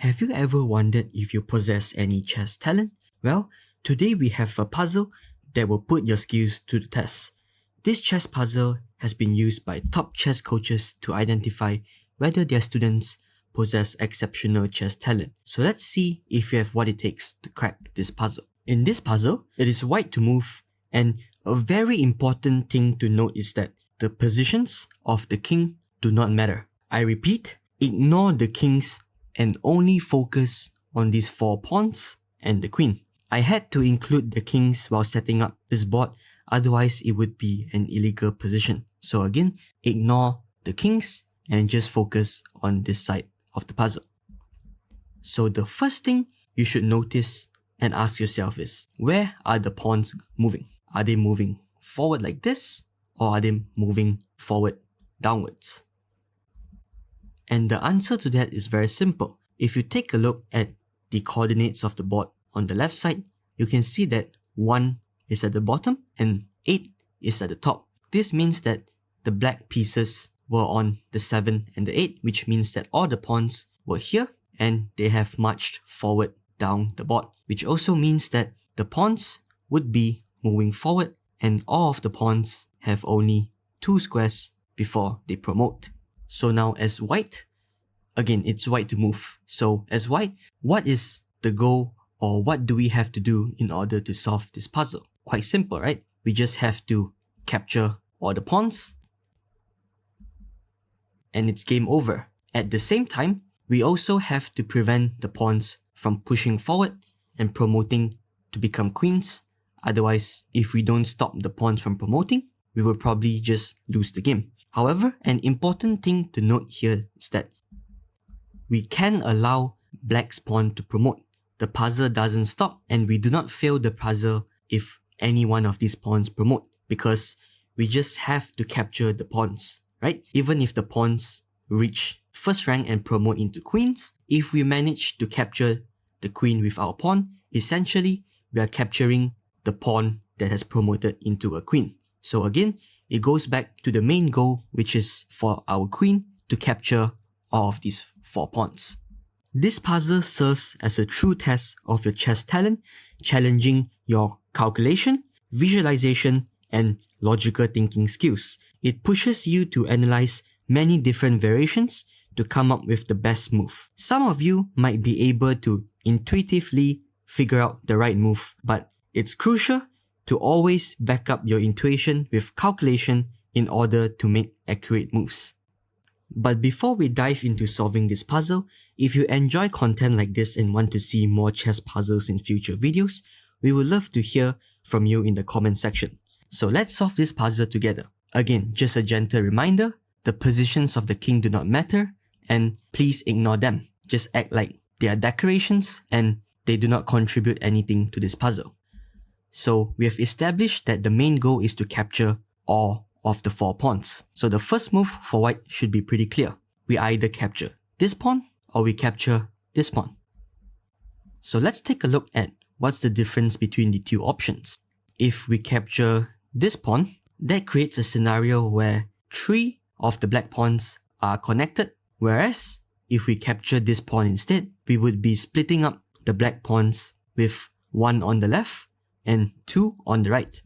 Have you ever wondered if you possess any chess talent? Well, today we have a puzzle that will put your skills to the test. This chess puzzle has been used by top chess coaches to identify whether their students possess exceptional chess talent. So let's see if you have what it takes to crack this puzzle. In this puzzle, it is white to move, and a very important thing to note is that the positions of the king do not matter. I repeat, ignore the kings and only focus on these 4 pawns and the queen. I had to include the kings while setting up this board, otherwise it would be an illegal position. So again, ignore the kings and just focus on this side of the puzzle. So the first thing you should notice and ask yourself is, where are the pawns moving? Are they moving forward like this, or are they moving forward downwards? And the answer to that is very simple. If you take a look at the coordinates of the board on the left side, you can see that 1 is at the bottom and 8 is at the top. This means that the black pieces were on the 7 and the 8, which means that all the pawns were here and they have marched forward down the board, which also means that the pawns would be moving forward and all of the pawns have only 2 squares before they promote. So now as white, again, it's white to move. So as white, what is the goal, or what do we have to do in order to solve this puzzle? Quite simple, right? We just have to capture all the pawns and it's game over. At the same time, we also have to prevent the pawns from pushing forward and promoting to become queens. Otherwise, if we don't stop the pawns from promoting, we will probably just lose the game. However, an important thing to note here is that we can allow black's pawn to promote. The puzzle doesn't stop and we do not fail the puzzle if any one of these pawns promote, because we just have to capture the pawns, right? Even if the pawns reach first rank and promote into queens, if we manage to capture the queen with our pawn, essentially we are capturing the pawn that has promoted into a queen. So again, it goes back to the main goal, which is for our queen to capture all of these 4 pawns. This puzzle serves as a true test of your chess talent, challenging your calculation, visualization, and logical thinking skills. It pushes you to analyze many different variations to come up with the best move. Some of you might be able to intuitively figure out the right move, but it's crucial to always back up your intuition with calculation in order to make accurate moves. But before we dive into solving this puzzle, if you enjoy content like this and want to see more chess puzzles in future videos, we would love to hear from you in the comment section. So let's solve this puzzle together. Again, just a gentle reminder, the positions of the king do not matter, and please ignore them. Just act like they are decorations and they do not contribute anything to this puzzle. So we have established that the main goal is to capture all of the 4 pawns. So the first move for white should be pretty clear. We either capture this pawn or we capture this pawn. So let's take a look at what's the difference between the 2 options. If we capture this pawn, that creates a scenario where 3 of the black pawns are connected, whereas if we capture this pawn instead, we would be splitting up the black pawns with 1 on the left and 2 on the right.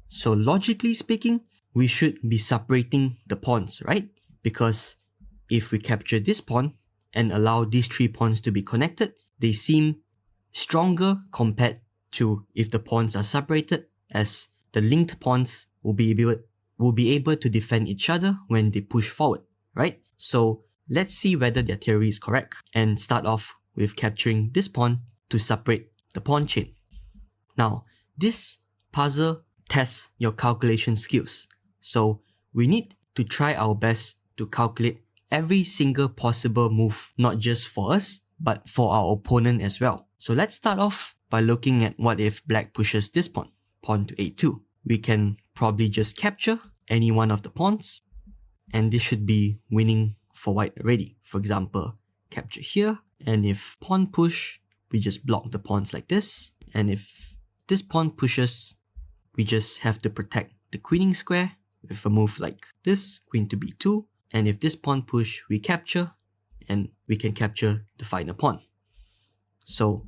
So logically speaking, we should be separating the pawns, right? Because if we capture this pawn and allow these 3 pawns to be connected, they seem stronger compared to if the pawns are separated, as the linked pawns will be able to defend each other when they push forward, right? So let's see whether their theory is correct and start off with capturing this pawn to separate the pawn chain. Now, this puzzle tests your calculation skills. So we need to try our best to calculate every single possible move, not just for us, but for our opponent as well. So let's start off by looking at what if black pushes this pawn, pawn to a2. We can probably just capture any one of the pawns, and this should be winning for white already. For example, capture here, and if pawn push, we just block the pawns like this, and if this pawn pushes, we just have to protect the queening square with a move like this, queen to b2, and if this pawn push, we capture, and we can capture the final pawn. So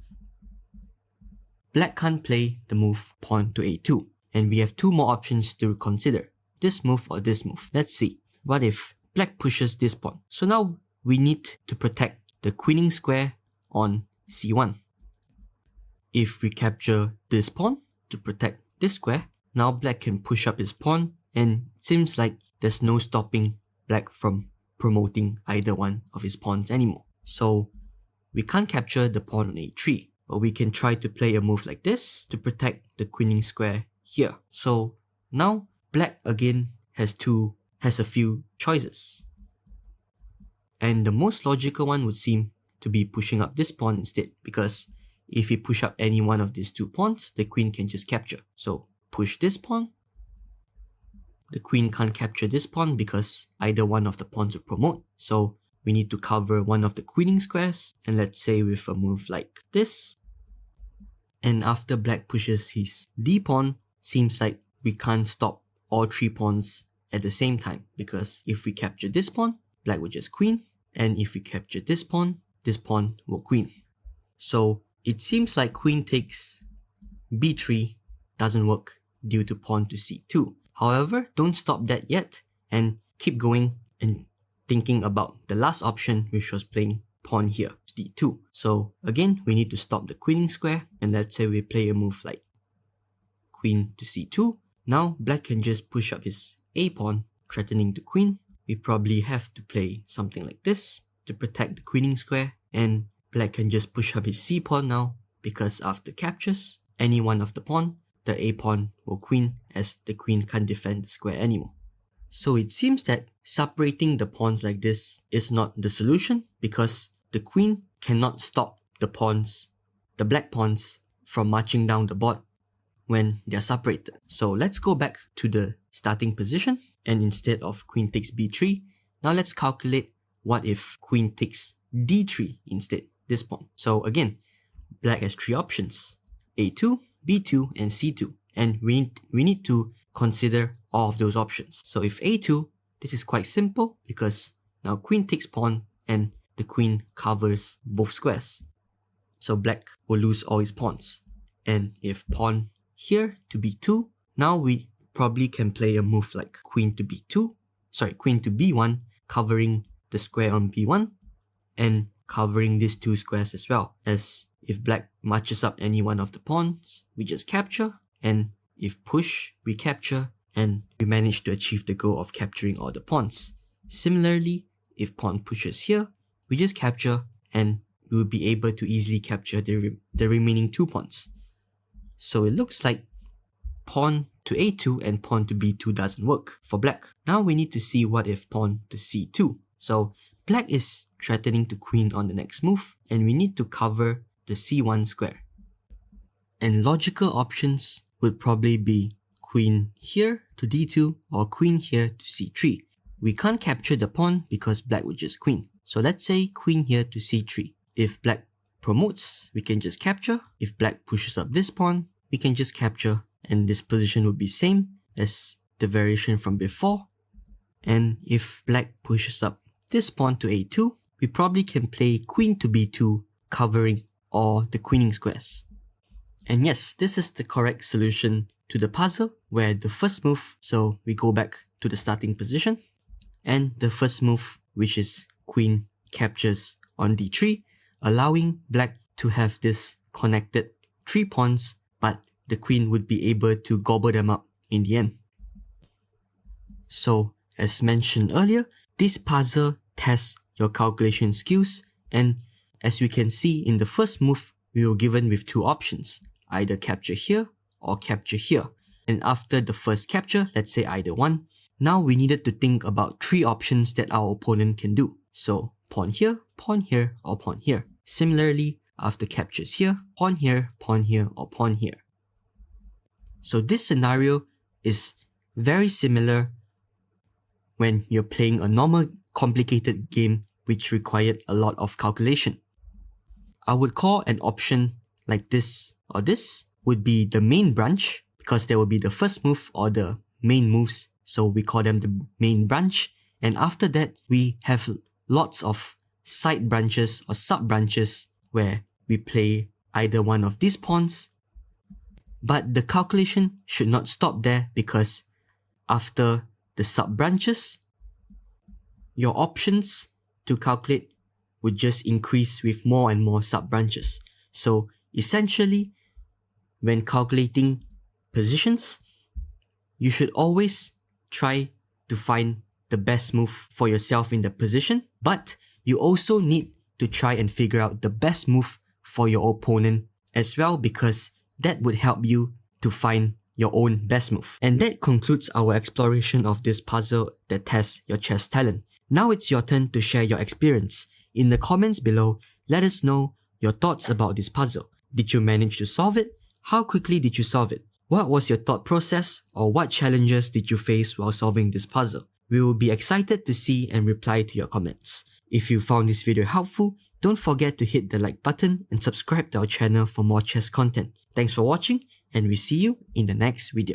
black can't play the move pawn to a2. And we have two more options to consider. This move or this move. Let's see. What if black pushes this pawn? So now we need to protect the queening square on c1. If we capture this pawn to protect this square, now black can push up his pawn, and it seems like there's no stopping black from promoting either one of his pawns anymore. So we can't capture the pawn on a3, but we can try to play a move like this to protect the queening square here. So now black again has a few choices. And the most logical one would seem to be pushing up this pawn instead, because if we push up any one of these two pawns, the queen can just capture. So push this pawn. The queen can't capture this pawn because either one of the pawns will promote. So we need to cover one of the queening squares, and let's say with a move like this. And after black pushes his d pawn, seems like we can't stop all three pawns at the same time, because if we capture this pawn, black will just queen, and if we capture this pawn will queen. So it seems like queen takes b3 doesn't work due to pawn to c2. However, don't stop that yet and keep going and thinking about the last option, which was playing pawn here, d2. So again, we need to stop the queening square, and let's say we play a move like queen to c2. Now black can just push up his a pawn, threatening the queen. We probably have to play something like this to protect the queening square, and black can just push up his c pawn now, because after captures any one of the pawn, the a pawn will queen, as the queen can't defend the square anymore. So it seems that separating the pawns like this is not the solution, because the queen cannot stop the pawns, the black pawns, from marching down the board when they're separated. So let's go back to the starting position, and instead of queen takes b3, now let's calculate what if queen takes d3 instead, this pawn. So again, black has three options: a2, b2, and c2. And we need to consider all of those options. So if a2, this is quite simple, because now queen takes pawn and the queen covers both squares. So black will lose all his pawns. And if pawn here to b2, now we probably can play a move like queen to b1, covering the square on b1 and covering these two squares as well, as if black marches up any one of the pawns, we just capture, and if push, we capture, and we manage to achieve the goal of capturing all the pawns. Similarly, if pawn pushes here, we just capture, and we will be able to easily capture the remaining two pawns. So it looks like pawn to a2 and pawn to b2 doesn't work for black. Now we need to see what if pawn to c2. So black is threatening to queen on the next move, and we need to cover the c1 square. And logical options would probably be queen here to d2 or queen here to c3. We can't capture the pawn because black would just queen. So let's say queen here to c3. If black promotes, we can just capture. If black pushes up this pawn, we can just capture, and this position would be same as the variation from before. And if black pushes up this pawn to a2, we probably can play queen to b2, covering all the queening squares. And yes, this is the correct solution to the puzzle, where the first move, so we go back to the starting position, and the first move, which is queen captures on d3, allowing black to have this connected three pawns, but the queen would be able to gobble them up in the end. So, as mentioned earlier, this puzzle tests your calculation skills, and as we can see in the first move, we were given with two options, either capture here or capture here. And after the first capture, let's say either one, now we needed to think about three options that our opponent can do. So pawn here, or pawn here. Similarly, after captures here, or pawn here. So this scenario is very similar when you're playing a normal complicated game which required a lot of calculation. I would call an option like this or this would be the main branch, because there will be the first move or the main moves, so we call them the main branch. And after that, we have lots of side branches or sub branches where we play either one of these pawns. But the calculation should not stop there, because after the sub-branches, your options to calculate would just increase with more and more sub-branches. So essentially, when calculating positions, you should always try to find the best move for yourself in the position, but you also need to try and figure out the best move for your opponent as well, because that would help you to find your own best move. And that concludes our exploration of this puzzle that tests your chess talent. Now it's your turn to share your experience. In the comments below, let us know your thoughts about this puzzle. Did you manage to solve it? How quickly did you solve it? What was your thought process, or what challenges did you face while solving this puzzle? We will be excited to see and reply to your comments. If you found this video helpful, don't forget to hit the like button and subscribe to our channel for more chess content. Thanks for watching, and we see you in the next video.